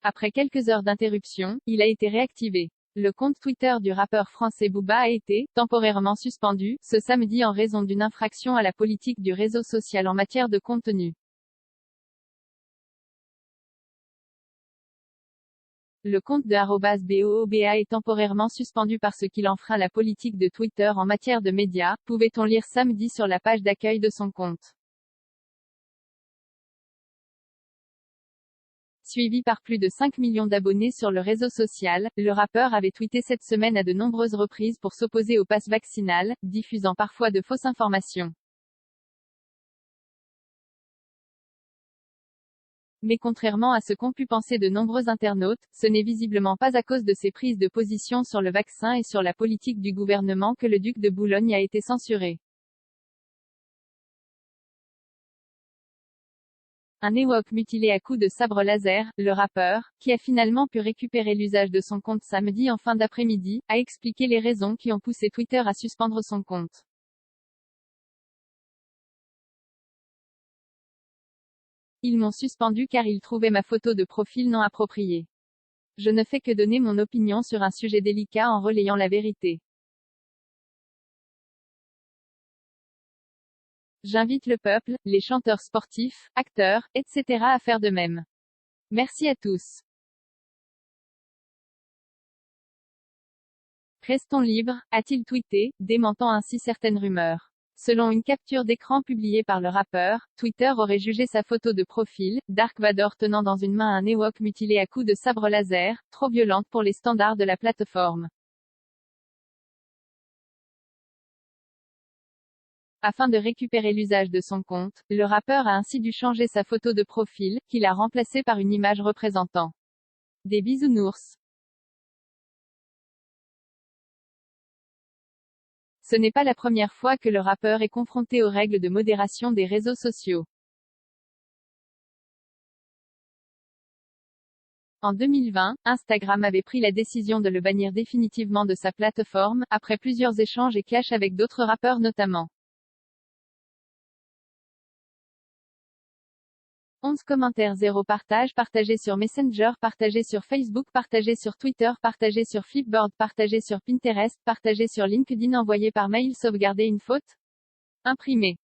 Après quelques heures d'interruption, il a été réactivé. Le compte Twitter du rappeur français Booba a été, temporairement suspendu, ce samedi en raison d'une infraction à la politique du réseau social en matière de contenu. Le compte de @BOOBA est temporairement suspendu parce qu'il enfreint la politique de Twitter en matière de médias, pouvait-on lire samedi sur la page d'accueil de son compte. Suivi par plus de 5 millions d'abonnés sur le réseau social, le rappeur avait tweeté cette semaine à de nombreuses reprises pour s'opposer au pass vaccinal, diffusant parfois de fausses informations. Mais contrairement à ce qu'ont pu penser de nombreux internautes, ce n'est visiblement pas à cause de ses prises de position sur le vaccin et sur la politique du gouvernement que le duc de Boulogne a été censuré. Un Ewok mutilé à coups de sabre laser, le rappeur, qui a finalement pu récupérer l'usage de son compte samedi en fin d'après-midi, a expliqué les raisons qui ont poussé Twitter à suspendre son compte. Ils m'ont suspendu car ils trouvaient ma photo de profil non appropriée. Je ne fais que donner mon opinion sur un sujet délicat en relayant la vérité. J'invite le peuple, les chanteurs sportifs, acteurs, etc. à faire de même. Merci à tous. Restons libres, a-t-il tweeté, démentant ainsi certaines rumeurs. Selon une capture d'écran publiée par le rappeur, Twitter aurait jugé sa photo de profil, Dark Vador tenant dans une main un Ewok mutilé à coups de sabre laser, trop violente pour les standards de la plateforme. Afin de récupérer l'usage de son compte, le rappeur a ainsi dû changer sa photo de profil, qu'il a remplacée par une image représentant des bisounours. Ce n'est pas la première fois que le rappeur est confronté aux règles de modération des réseaux sociaux. En 2020, Instagram avait pris la décision de le bannir définitivement de sa plateforme, après plusieurs échanges et clashs avec d'autres rappeurs notamment. 11 commentaires, 0 partage, partagé sur Messenger, partagé sur Facebook, partagé sur Twitter, partagé sur Flipboard, partagé sur Pinterest, partagé sur LinkedIn, envoyé par mail, sauvegarder une faute, imprimé.